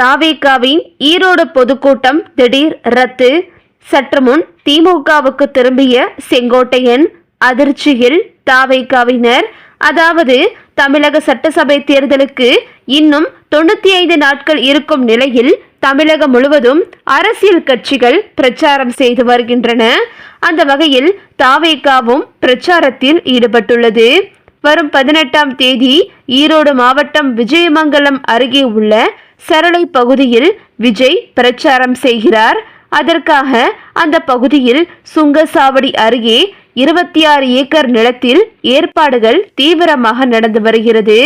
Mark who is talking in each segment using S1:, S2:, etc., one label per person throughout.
S1: தாவேகாவின் ஈரோடு பொதுக்கூட்டம் திடீர் ரத்து. சற்று முன் திமுகவுக்கு திரும்பிய செங்கோட்டையன். அதிர்ச்சியில் தாவேகாவினர். அதாவது தமிழக சட்டசபை தேர்தலுக்கு இன்னும் 95 நாட்கள் இருக்கும் நிலையில் தமிழகம் முழுவதும் அரசியல் கட்சிகள் பிரச்சாரம் செய்து வருகின்றன. அந்த வகையில் தாவேகாவும் பிரச்சாரத்தில் ஈடுபட்டுள்ளது. வரும் 18ஆம் தேதி ஈரோடு மாவட்டம் விஜயமங்கலம் அருகே உள்ள சரளை பகுதியில் விஜய் பிரச்சாரம் செய்கிறார். அதற்காக அந்த பகுதியில் சுங்கசாவடி அருகே 26 ஏக்கர் நிலத்தில் ஏற்பாடுகள் தீவிரமாக நடந்து வருகிறது.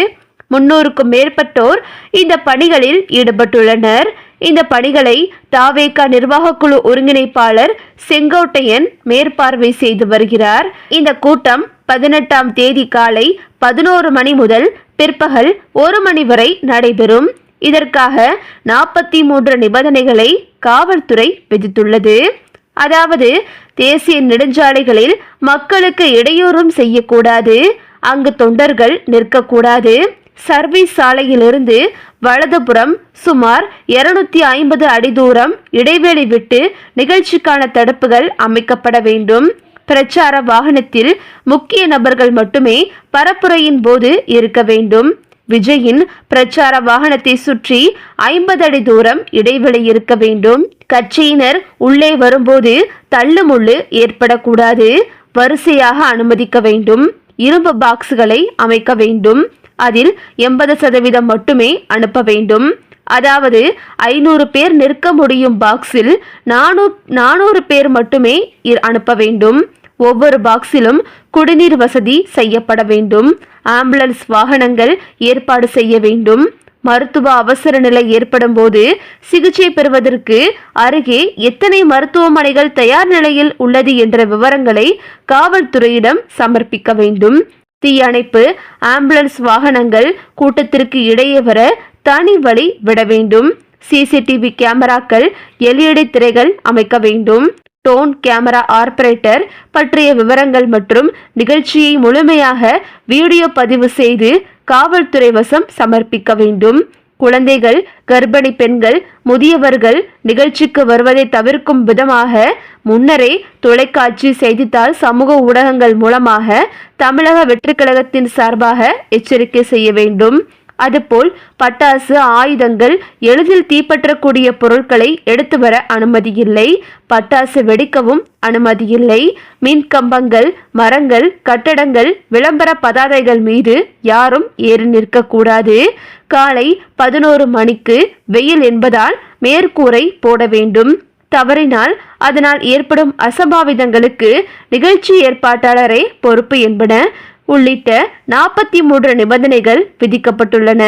S1: 300க்கும் மேற்பட்டோர் இந்த பணிகளில் ஈடுபட்டுள்ளனர். இந்த பணிகளை தாவேகா நிர்வாக குழு ஒருங்கிணைப்பாளர் செங்கோட்டையன் மேற்பார்வை செய்து வருகிறார். இந்த கூட்டம் 18ஆம் தேதி காலை 11 மணி முதல் பிற்பகல் 1 மணி வரை நடைபெறும். இதற்காக 43 நிபந்தனைகளை காவல்துறை விதித்துள்ளது. அதாவது தேசிய நெடுஞ்சாலைகளில் மக்களுக்கு இடையூறும் செய்யக்கூடாது, அங்கு தொண்டர்கள் நிற்கக்கூடாது, சர்வீஸ் சாலையிலிருந்து வலதுபுறம் சுமார் 250 அடி தூரம் இடைவெளி விட்டு நிகழ்ச்சிக்கான தடுப்புகள் அமைக்கப்பட வேண்டும். பிரச்சார வாகனத்தில் முக்கிய நபர்கள் மட்டுமே பரப்புரையின் போது இருக்க வேண்டும். விஜயின் பிரச்சார வாகனத்தை சுற்றி 50 அடி தூரம் இடைவெளி இருக்க வேண்டும். கட்சியினர் உள்ளே வரும்போது தள்ளுமுள்ளு ஏற்படக்கூடாது. வரிசையாக அனுமதிக்க வேண்டும். இரும்பு பாக்ஸ்களை அமைக்க வேண்டும். அதில் 80% மட்டுமே அனுப்ப வேண்டும். அதாவது 500 பேர் நிற்க முடியும் பாக்ஸில் 400 பேர் மட்டுமே அனுப்ப வேண்டும். ஒவ்வொரு பாக்ஸிலும் குடிநீர் வசதி செய்யப்பட வேண்டும். ஆம்புலன்ஸ் வாகனங்கள் ஏற்பாடு செய்ய வேண்டும். மருத்துவ அவசர நிலை ஏற்படும் போது சிகிச்சை பெறுவதற்கு அருகே எத்தனை மருத்துவமனைகள் தயார் நிலையில் உள்ளது என்ற விவரங்களை காவல்துறையிடம் சமர்ப்பிக்க வேண்டும். தீயணைப்பு ஆம்புலன்ஸ் வாகனங்கள் கூட்டத்திற்கு இடையே வர தனி வழி விட வேண்டும். சிசிடிவி கேமராக்கள், LED திரைகள் அமைக்க வேண்டும். டோன் கேமரா ஆபரேட்டர் பற்றிய விவரங்கள் மற்றும் நிகழ்ச்சியை முழுமையாக வீடியோ பதிவு செய்து காவல்துறை வசம் சமர்ப்பிக்க வேண்டும். குழந்தைகள், கர்ப்பிணி பெண்கள், முதியவர்கள் நிகழ்ச்சிக்கு வருவதை தவிர்க்கும் விதமாக முன்னரே தொலைக்காட்சி, செய்தித்தாள், சமூக ஊடகங்கள் மூலமாக தமிழக வெற்றி கழகத்தின் சார்பாக எச்சரிக்கை செய்ய வேண்டும். அதுபோல் பட்டாசு, ஆயுதங்கள், எளிதில் தீப்பற்றக்கூடிய பொருட்களை எடுத்து வர அனுமதியில்லை. பட்டாசு வெடிக்கவும் அனுமதியில்லை. மின் கம்பங்கள், மரங்கள், கட்டடங்கள், விளம்பர பதாதைகள் மீது யாரும் ஏறி நிற்கக்கூடாது. காலை 11 மணிக்கு வெயில் என்பதால் மேற்கூரை போட வேண்டும். தவறினால் அதனால் ஏற்படும் அசம்பாவிதங்களுக்கு நிகழ்ச்சி ஏற்பாட்டாளரே பொறுப்பு என்பன உள்ளிட்ட 43 நிபந்தனைகள் விதிக்கப்பட்டுள்ளன.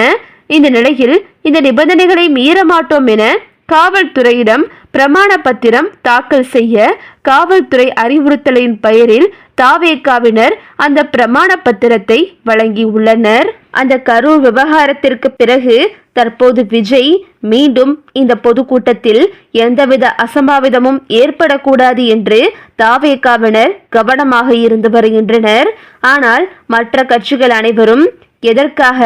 S1: இந்த நிலையில் இந்த நிபந்தனைகளை மீற மாட்டோம் என காவல்துறையிடம் பிரமாண பத்திரம் தாக்கல் செய்ய காவல்துறை அறிவுறுத்தலின் பெயரில் தாவேகாவினர் அந்த பிரமாண பத்திரத்தை வழங்கியுள்ளனர். அந்த கரூர் விவகாரத்திற்கு பிறகு தற்போது விஜய் மீண்டும் இந்த பொதுக்கூட்டத்தில் எந்தவித அசம்பாவிதமும் ஏற்படக்கூடாது என்று தாவேகாவினர் கவனமாக இருந்து வருகின்றனர். ஆனால் மற்ற கட்சிகள் அனைவரும் எதற்காக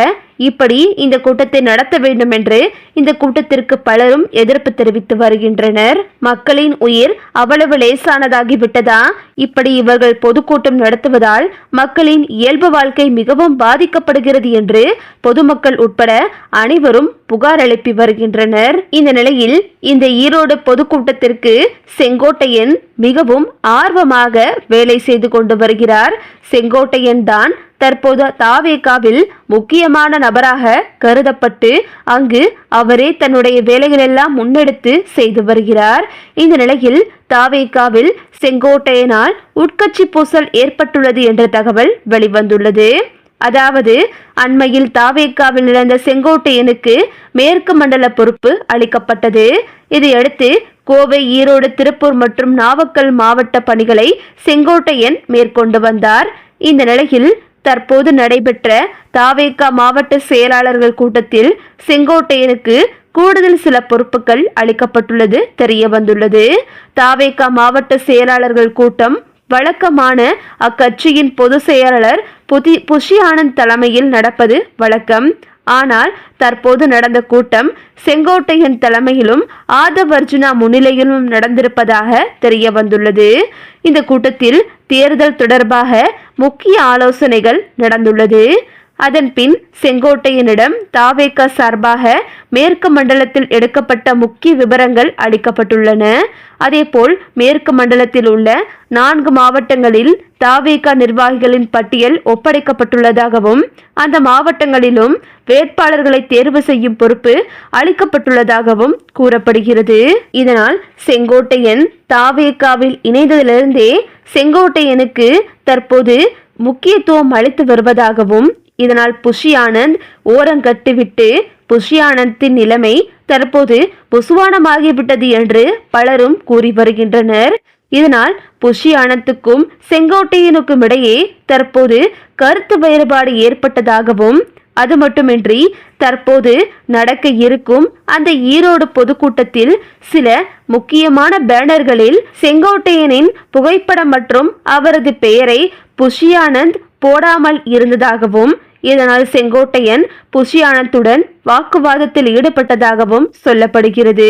S1: இப்படி இந்த கூட்டத்தை நடத்த வேண்டும் என்று இந்த கூட்டத்திற்கு பலரும் எதிர்ப்பு தெரிவித்து வருகின்றனர். மக்களின் உயிர் அவ்வளவு லேசானதாகிவிட்டதா? இப்படி இவர்கள் பொதுக்கூட்டம் நடத்துவதால் மக்களின் இயல்பு வாழ்க்கை மிகவும் பாதிக்கப்படுகிறது என்று பொதுமக்கள் உட்பட அனைவரும் புகார் எழுப்பி வருகின்றனர். இந்த நிலையில் இந்த ஈரோடு பொதுக்கூட்டத்திற்கு செங்கோட்டையன் மிகவும் ஆர்வமாக வேலை செய்து கொண்டு வருகிறார். செங்கோட்டையன் தான் தற்போது தாவேகாவில் முக்கியமான நபராக கருதப்பட்டு அங்கு அவரே தன்னுடைய வேலைகளெல்லாம் முன்னெடுத்து செய்து வருகிறார். இந்த நிலையில் தாவேகாவில் செங்கோட்டையனால் உட்கட்சி பூசல் ஏற்பட்டுள்ளது என்ற தகவல் வெளிவந்துள்ளது. அதாவது அண்மையில் தாவேகாவில் இழந்த செங்கோட்டையனுக்கு மேற்கு மண்டல பொறுப்பு அளிக்கப்பட்டது. இதையடுத்து கோவை, ஈரோடு, திருப்பூர் மற்றும் நாமக்கல் மாவட்ட பணிகளை செங்கோட்டையன் மேற்கொண்டு வந்தார். இந்த நிலையில் தற்போது நடைபெற்ற தாவேகா மாவட்ட செயலாளர்கள் கூட்டத்தில் செங்கோட்டையனுக்கு கூடுதல் சில பொறுப்புகள் அளிக்கப்பட்டுள்ளது தெரிய வந்துள்ளது. தாவேகா மாவட்ட செயலாளர்கள் கூட்டம் வழக்கமான அக்கட்சியின் பொதுச் செயலாளர் புஷி ஆனந்த் தலைமையில் நடப்பது வழக்கம். ஆனால் தற்போது நடந்த கூட்டம் செங்கோட்டையன் தலைமையிலும் ஆதவ் அர்ஜுனா முன்னிலையிலும் நடந்திருப்பதாக தெரிய வந்துள்ளது. இந்த கூட்டத்தில் தேர்தல் தொடர்பாக முக்கிய ஆலோசனைகள் நடந்துள்ளது. அதன்பின் செங்கோட்டையனிடம் தாவேகா சார்பாக மேற்கு மண்டலத்தில் எடுக்கப்பட்ட முக்கிய விவரங்கள் அளிக்கப்பட்டுள்ளன. அதேபோல் மேற்கு மண்டலத்தில் உள்ள 4 மாவட்டங்களில் தாவேகா நிர்வாகிகளின் பட்டியல் ஒப்படைக்கப்பட்டுள்ளதாகவும் அந்த மாவட்டங்களிலும் வேட்பாளர்களை தேர்வு செய்யும் பொறுப்பு அளிக்கப்பட்டுள்ளதாகவும் கூறப்படுகிறது. இதனால் செங்கோட்டையன் தாவேகாவில் இணைந்ததிலிருந்தே செங்கோட்டையனுக்கு தற்போது முக்கியத்துவம் அளித்து வருவதாகவும் இதனால் புஷி ஆனந்த் ஓரங்கட்டுவிட்டு புஷி ஆனந்தின் நிலைமை தற்போது புசுவானமாகிவிட்டது என்று பலரும் கூறி வருகின்றனர். இதனால் புஷி ஆனந்துக்கும் செங்கோட்டையனுக்கும் இடையே தற்போது கருத்து வேறுபாடு ஏற்பட்டதாகவும் அது மட்டுமின்றி தற்போது நடக்க இருக்கும் அந்த ஈரோடு பொதுக்கூட்டத்தில் சில முக்கியமான பேனர்களில் செங்கோட்டையனின் புகைப்படம் மற்றும் அவரது பெயரை புஷி ஆனந்த் போடாமல் இருந்ததாகவும் இதனால் செங்கோட்டையன் புஷி ஆனந்துடன் வாக்குவாதத்தில் ஈடுபட்டதாகவும் சொல்லப்படுகிறது.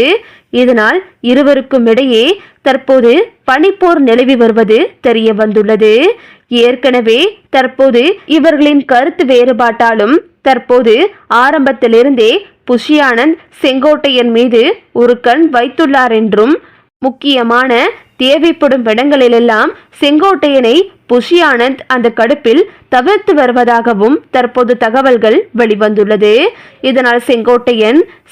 S1: இதனால் இருவருக்கும் இடையே தற்போது பனிப்போர் நிலவி வருவது தெரிய வந்துள்ளது. ஏற்கனவே தற்போது இவர்களின் கருத்து வேறுபாட்டாலும் தற்போது ஆரம்பத்திலிருந்தே புஷி ஆனந்த் செங்கோட்டையன் மீது ஒரு கண் வைத்துள்ளார் என்றும் முக்கியமான தேவைப்படும் இடங்களிலெல்லாம் செங்கோட்டையனை புஷி ஆனந்த் அந்த கடுப்பில் தவிர்த்து வருவதாகவும் தற்போது தகவல்கள் வெளிவந்துள்ளது. இதனால்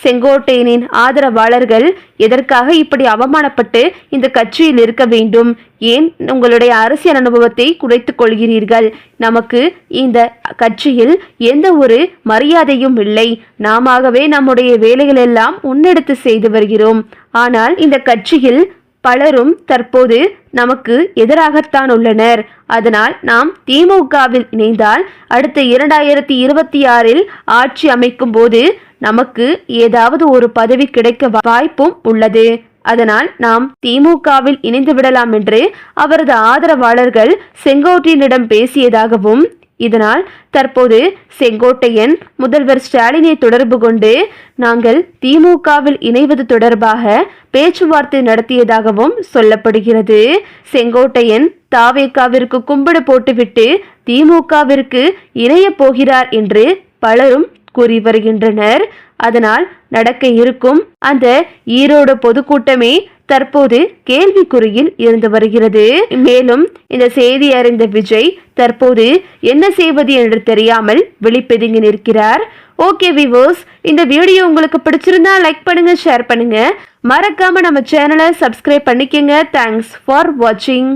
S1: செங்கோட்டையனின் ஆதரவாளர்கள் எதற்காக இப்படி அவமானப்பட்டு இந்த கட்சியில் இருக்க வேண்டும், ஏன் உங்களுடைய அரசியல் அனுபவத்தை குறைத்துக் கொள்கிறீர்கள், நமக்கு இந்த கட்சியில் எந்த ஒரு மரியாதையும் இல்லை, நாமவே நம்முடைய வேலைகள் எல்லாம் முன்னெடுத்து செய்து வருகிறோம், ஆனால் இந்த கட்சியில் பலரும் தற்போது நமக்கு எதிராகத்தான் உள்ளனர், அதனால் நாம் திமுகவில் இணைந்தால் அடுத்த 2026 ஆட்சி அமைக்கும் போது நமக்கு ஏதாவது ஒரு பதவி கிடைக்க வாய்ப்பும் உள்ளது, அதனால் நாம் திமுகவில் இணைந்து விடலாம் என்று அவரது ஆதரவாளர்கள் செங்கோட்டையனிடம் பேசியதாகவும் இதனால் தற்போது செங்கோட்டையன் முதல்வர் ஸ்டாலினை தொடர்பு கொண்டு நாங்கள் திமுகவில் இணைவது தொடர்பாக பேச்சுவார்த்தை நடத்தியதாகவும் சொல்லப்படுகிறது. செங்கோட்டையன் தாவேகாவிற்கு கும்பிடு போட்டுவிட்டு திமுகவிற்கு இணைய போகிறார் என்று பலரும் கூறி வருகின்றனர். அதனால் நடக்க இருக்கும் அந்த ஈரோடு பொதுக்கூட்டமே தற்போது கேள்விக்குறியில் இருந்து வருகிறது. மேலும் இந்த செய்தி அறிந்த விஜய் தற்போது என்ன செய்வது என்று தெரியாமல் வெளிப்பதுங்கி நிற்கிறார். ஓகே வியூவர்ஸ், இந்த வீடியோ உங்களுக்கு பிடிச்சிருந்தா லைக் பண்ணுங்க, ஷேர் பண்ணுங்க, மறக்காம நம்ம சேனலை சப்ஸ்கிரைப் பண்ணிக்கங்க. தேங்க்ஸ் ஃபார் வாட்சிங்.